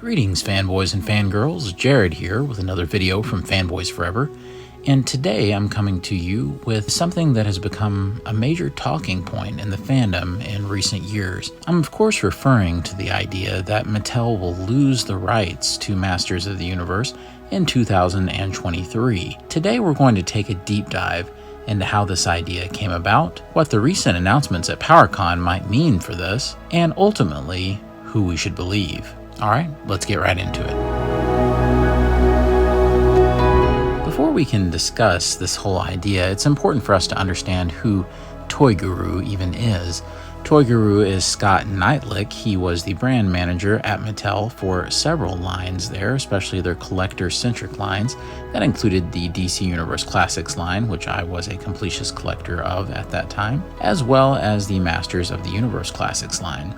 Greetings, fanboys and fangirls. Jared here with another video from Fanboys Forever. And today I'm coming to you with something that has become a major talking point in the fandom in recent years. I'm of course referring to the idea that Mattel will lose the rights to Masters of the Universe in 2023. Today we're going to take a deep dive into how this idea came about, what the recent announcements at PowerCon might mean for this, and ultimately, who we should believe. Alright, let's get right into it. Before we can discuss this whole idea, it's important for us to understand who Toy Guru even is. Toy Guru is Scott Neitlich. He was the brand manager at Mattel for several lines there, especially their collector-centric lines. That included the DC Universe Classics line, which I was a completist collector of at that time, as well as the Masters of the Universe Classics line.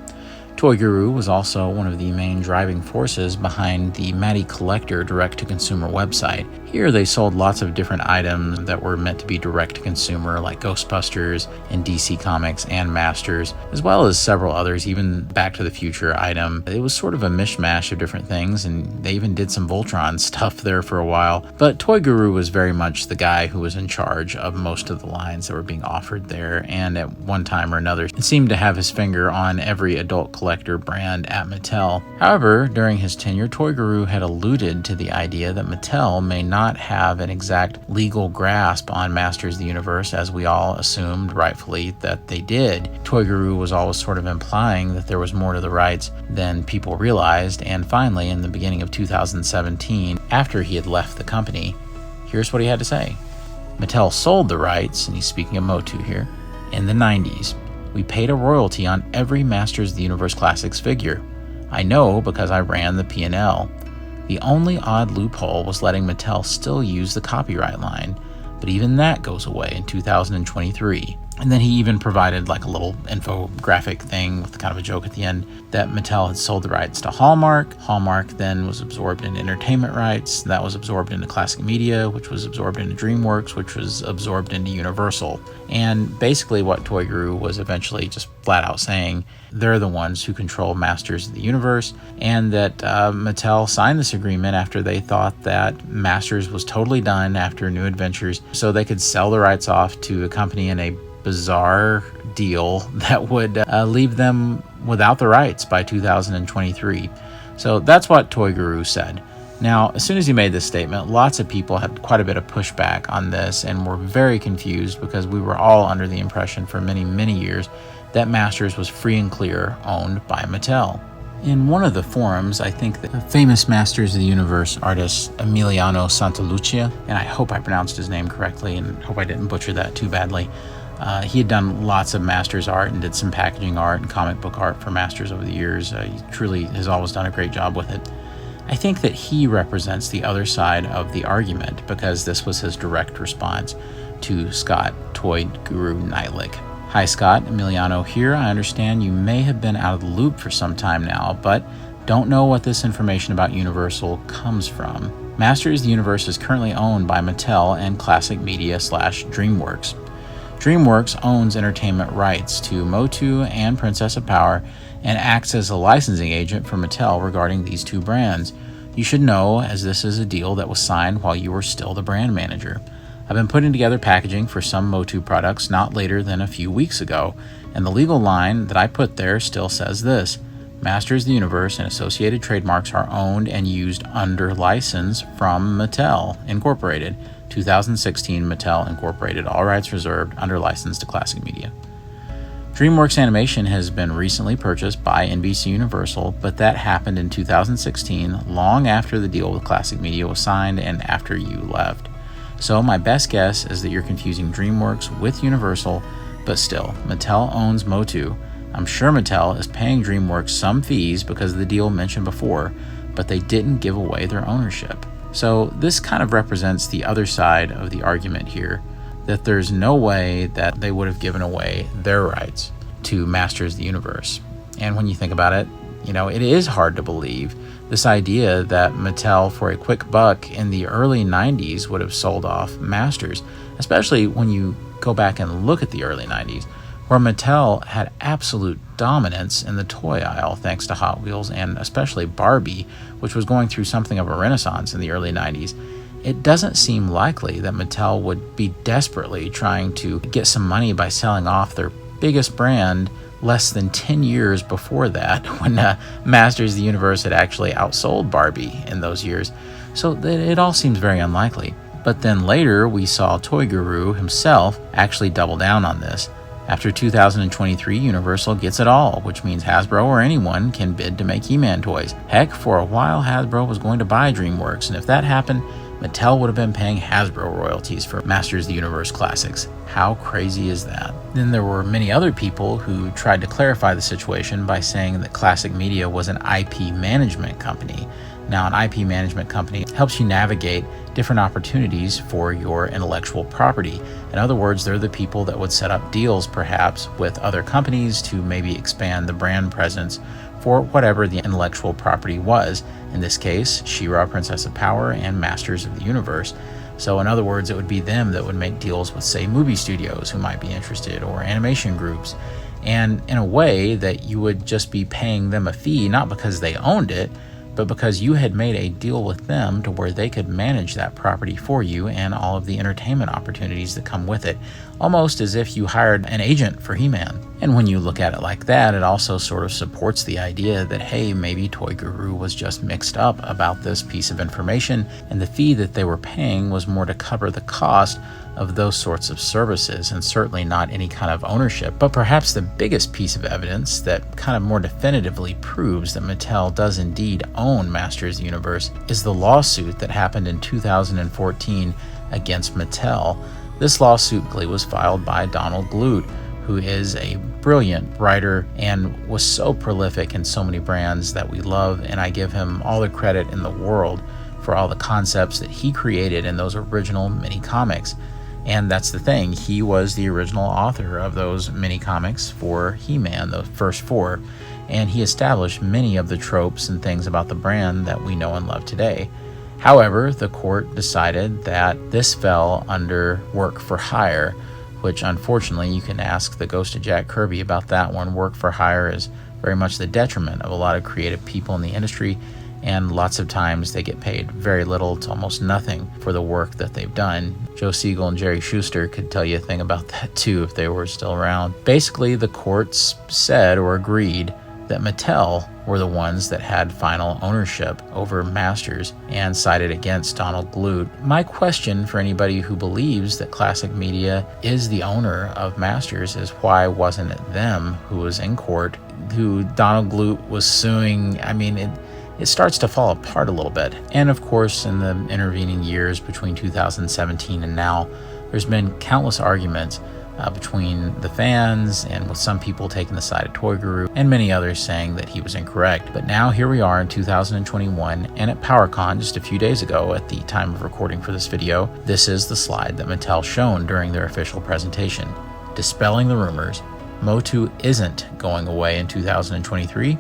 Toy Guru was also one of the main driving forces behind the Mattel Collector direct-to-consumer website. Here they sold lots of different items that were meant to be direct-to-consumer, like Ghostbusters and DC Comics and Masters, as well as several others, even Back to the Future item. It was sort of a mishmash of different things, and they even did some Voltron stuff there for a while. But Toy Guru was very much the guy who was in charge of most of the lines that were being offered there, and at one time or another, it seemed to have his finger on every adult collector brand at Mattel. However, during his tenure, Toy Guru had alluded to the idea that Mattel may not have an exact legal grasp on Masters of the Universe, as we all assumed rightfully that they did. Toy Guru was always sort of implying that there was more to the rights than people realized, and finally, in the beginning of 2017, after he had left the company, here's what he had to say. Mattel sold the rights, and he's speaking of MOTU here, in the 90s. We paid a royalty on every Masters of the Universe Classics figure. I know because I ran the P&L. The only odd loophole was letting Mattel still use the copyright line, but even that goes away in 2023. And then he even provided like a little infographic thing with kind of a joke at the end that Mattel had sold the rights to Hallmark. Hallmark then was absorbed into entertainment rights. That was absorbed into Classic Media, which was absorbed into DreamWorks, which was absorbed into Universal. And basically what Toy Guru was eventually just flat out saying, they're the ones who control Masters of the Universe, and that Mattel signed this agreement after they thought that Masters was totally done after New Adventures, so they could sell the rights off to a company in a bizarre deal that would leave them without the rights by 2023. So that's what Toy Guru said. Now, as soon as he made this statement, lots of people had quite a bit of pushback on this and were very confused because we were all under the impression for many, many years that Masters was free and clear owned by Mattel. In one of the forums, I think the famous Masters of the Universe artist Emiliano Santalucia, and I hope I pronounced his name correctly and hope I didn't butcher that too badly, he had done lots of Masters art and did some packaging art and comic book art for Masters over the years. He truly has always done a great job with it. I think that he represents the other side of the argument because this was his direct response to Scott Toy Guru Neitlich. Hi Scott, Emiliano here. I understand you may have been out of the loop for some time now, but don't know what this information about Universal comes from. Masters of the Universe is currently owned by Mattel and Classic Media / DreamWorks. DreamWorks owns entertainment rights to MOTU and Princess of Power and acts as a licensing agent for Mattel regarding these two brands. You should know, as this is a deal that was signed while you were still the brand manager. I've been putting together packaging for some MOTU products not later than a few weeks ago, and the legal line that I put there still says this: Masters of the Universe and associated trademarks are owned and used under license from Mattel Incorporated. 2016 Mattel Incorporated, all rights reserved, under license to Classic Media. DreamWorks Animation has been recently purchased by NBC Universal, but that happened in 2016, long after the deal with Classic Media was signed and after you left. So my best guess is that you're confusing DreamWorks with Universal, but still, Mattel owns MOTU. I'm sure Mattel is paying DreamWorks some fees because of the deal mentioned before, but they didn't give away their ownership. So this kind of represents the other side of the argument here, that there's no way that they would have given away their rights to Masters of the Universe. And when you think about it, it is hard to believe this idea that Mattel, for a quick buck in the early 90s, would have sold off Masters, especially when you go back and look at the early 90s. where Mattel had absolute dominance in the toy aisle thanks to Hot Wheels and especially Barbie, which was going through something of a renaissance in the early 90s. It doesn't seem likely that Mattel would be desperately trying to get some money by selling off their biggest brand less than 10 years before that, when Masters of the Universe had actually outsold Barbie in those years. So it all seems very unlikely. But then later we saw Toy Guru himself actually double down on this. After 2023, Universal gets it all, which means Hasbro or anyone can bid to make He-Man toys. Heck, for a while Hasbro was going to buy DreamWorks, and if that happened, Mattel would have been paying Hasbro royalties for Masters of the Universe classics. How crazy is that? Then there were many other people who tried to clarify the situation by saying that Classic Media was an IP management company. Now, an IP management company helps you navigate different opportunities for your intellectual property. In other words, they're the people that would set up deals perhaps with other companies to maybe expand the brand presence for whatever the intellectual property was. In this case, She-Ra, Princess of Power, and Masters of the Universe. So in other words, it would be them that would make deals with, say, movie studios who might be interested, or animation groups. And in a way that you would just be paying them a fee, not because they owned it, but because you had made a deal with them to where they could manage that property for you and all of the entertainment opportunities that come with it, almost as if you hired an agent for He-Man. And when you look at it like that, it also sort of supports the idea that, hey, maybe Toy Guru was just mixed up about this piece of information, and the fee that they were paying was more to cover the cost of those sorts of services, and certainly not any kind of ownership. But perhaps the biggest piece of evidence that kind of more definitively proves that Mattel does indeed own Masters of the Universe is the lawsuit that happened in 2014 against Mattel. This lawsuit was filed by Donald Glut, who is a brilliant writer and was so prolific in so many brands that we love, and I give him all the credit in the world for all the concepts that he created in those original mini comics. And that's the thing, he was the original author of those mini comics for He-Man, the first 4, and he established many of the tropes and things about the brand that we know and love today. However, the court decided that this fell under work for hire, which unfortunately you can ask the ghost of Jack Kirby about that one. Work for hire is very much the detriment of a lot of creative people in the industry, and lots of times they get paid very little to almost nothing for the work that they've done. Joe Siegel and Jerry Schuster could tell you a thing about that too if they were still around. Basically, the courts said or agreed that Mattel were the ones that had final ownership over Masters and sided against Donald Glut. My question for anybody who believes that Classic Media is the owner of Masters is, why wasn't it them who was in court, who Donald Glut was suing? I mean, it starts to fall apart a little bit. And of course, in the intervening years between 2017 and now, there's been countless arguments between the fans, and with some people taking the side of Toy Guru and many others saying that he was incorrect. But now here we are in 2021, and at PowerCon just a few days ago at the time of recording for this video, this is the slide that Mattel shown during their official presentation. Dispelling the rumors, MOTU isn't going away in 2023.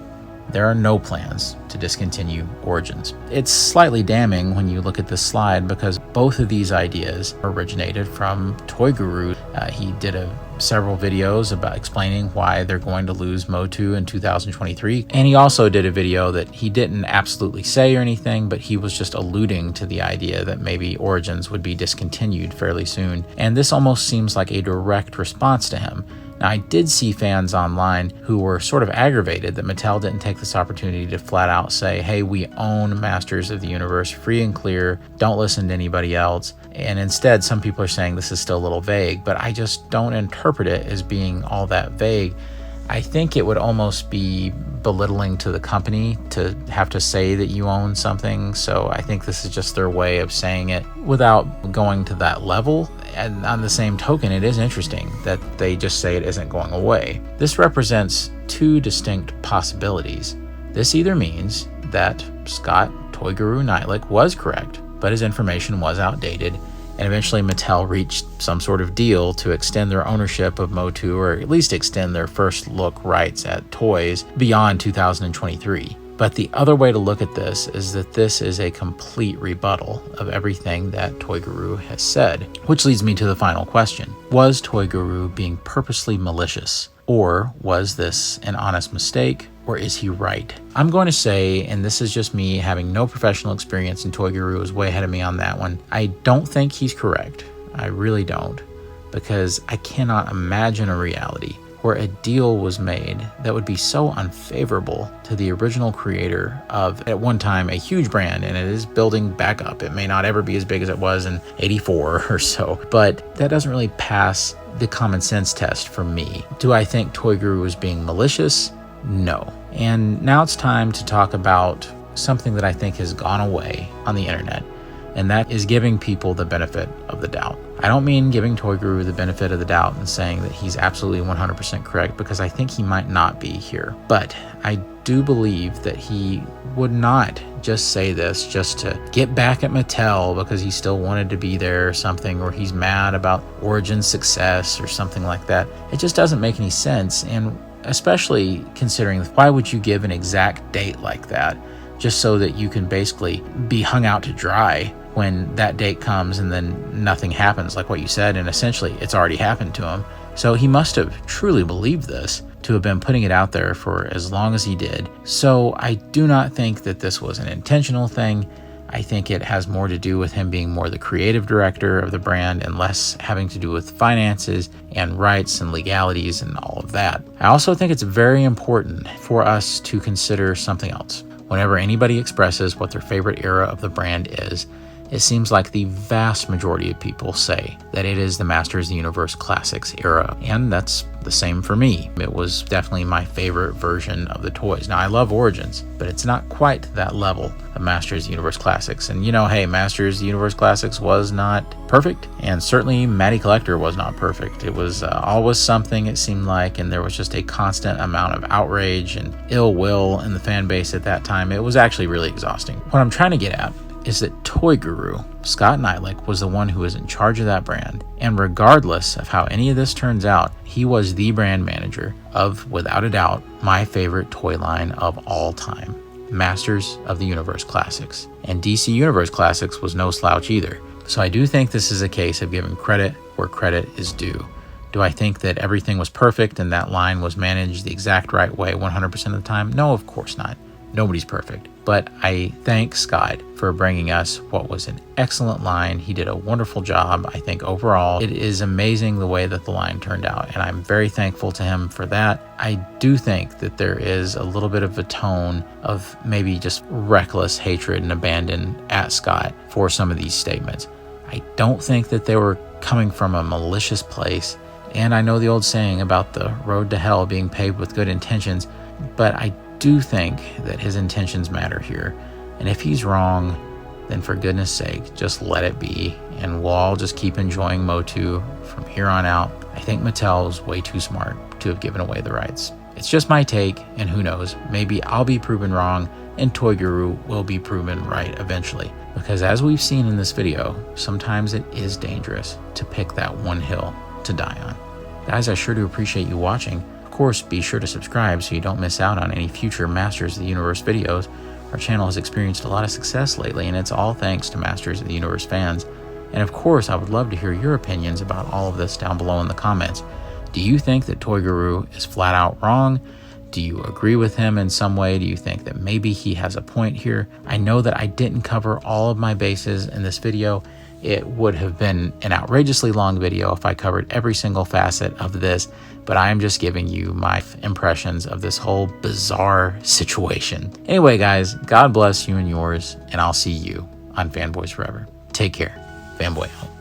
There are no plans to discontinue Origins. It's slightly damning when you look at this slide because both of these ideas originated from Toy Guru. He did several videos about explaining why they're going to lose MOTU in 2023. And he also did a video that he didn't absolutely say or anything, but he was just alluding to the idea that maybe Origins would be discontinued fairly soon. And this almost seems like a direct response to him. Now, I did see fans online who were sort of aggravated that Mattel didn't take this opportunity to flat out say, hey, we own Masters of the Universe free and clear, don't listen to anybody else. And instead, some people are saying this is still a little vague, but I just don't interpret it as being all that vague. I think it would almost be belittling to the company to have to say that you own something. So I think this is just their way of saying it without going to that level. And on the same token, it is interesting that they just say it isn't going away. This represents two distinct possibilities. This either means that Scott Toy Guru Neitlich was correct, but his information was outdated, and eventually Mattel reached some sort of deal to extend their ownership of MOTU, or at least extend their first look rights at toys beyond 2023. But the other way to look at this is that this is a complete rebuttal of everything that Toy Guru has said, which leads me to the final question. Was Toy Guru being purposely malicious? Or was this an honest mistake? Or is he right? I'm going to say, and this is just me having no professional experience, and Toy Guru is way ahead of me on that one, I don't think he's correct. I really don't. Because I cannot imagine a reality where a deal was made that would be so unfavorable to the original creator of, at one time, a huge brand, and it is building back up. It may not ever be as big as it was in '84 or so, but that doesn't really pass the common sense test for me. Do I think Toy Guru was being malicious? No. And now it's time to talk about something that I think has gone away on the internet, and that is giving people the benefit of the doubt. I don't mean giving Toy Guru the benefit of the doubt and saying that he's absolutely 100% correct, because I think he might not be here. But I do believe that he would not just say this just to get back at Mattel because he still wanted to be there or something, or he's mad about Origin's success or something like that. It just doesn't make any sense, and especially considering why would you give an exact date like that just so that you can basically be hung out to dry when that date comes and then nothing happens, like what you said, and essentially it's already happened to him. So he must have truly believed this to have been putting it out there for as long as he did. So I do not think that this was an intentional thing. I think it has more to do with him being more the creative director of the brand and less having to do with finances and rights and legalities and all of that. I also think it's very important for us to consider something else. Whenever anybody expresses what their favorite era of the brand is, it seems like the vast majority of people say that it is the Masters of the Universe Classics era, and that's the same for me. It was definitely my favorite version of the toys. Now, I love Origins, but it's not quite that level of Masters of the Universe Classics. And hey, Masters of the Universe Classics was not perfect, and certainly Matty Collector was not perfect. It was always something, it seemed like, and there was just a constant amount of outrage and ill will in the fan base at that time. It was actually really exhausting. What I'm trying to get at is that Toy Guru, Scott Neitlich, was the one who was in charge of that brand. And regardless of how any of this turns out, he was the brand manager of, without a doubt, my favorite toy line of all time, Masters of the Universe Classics. And DC Universe Classics was no slouch either. So I do think this is a case of giving credit where credit is due. Do I think that everything was perfect and that line was managed the exact right way 100% of the time? No, of course not. Nobody's perfect. But I thank Scott for bringing us what was an excellent line. He did a wonderful job. I think overall it is amazing the way that the line turned out, and I'm very thankful to him for that. I do think that there is a little bit of a tone of maybe just reckless hatred and abandon at Scott for some of these statements. I don't think that they were coming from a malicious place, and I know the old saying about the road to hell being paved with good intentions, but I do think that his intentions matter here. And if he's wrong, then for goodness sake, just let it be, and we'll all just keep enjoying MOTU from here on out. I think Mattel is way too smart to have given away the rights. It's just my take, and who knows, maybe I'll be proven wrong and Toy Guru will be proven right eventually. Because as we've seen in this video, sometimes it is dangerous to pick that one hill to die on. Guys, I sure do appreciate you watching. Of course, be sure to subscribe so you don't miss out on any future Masters of the Universe videos. Our channel has experienced a lot of success lately, and it's all thanks to Masters of the Universe fans. And of course, I would love to hear your opinions about all of this down below in the comments. Do you think that Toy Guru is flat out wrong? Do you agree with him in some way? Do you think that maybe he has a point here? I know that I didn't cover all of my bases in this video. It would have been an outrageously long video if I covered every single facet of this, but I am just giving you my impressions of this whole bizarre situation. Anyway, guys, God bless you and yours, and I'll see you on Fanboys Forever. Take care. Fanboy out.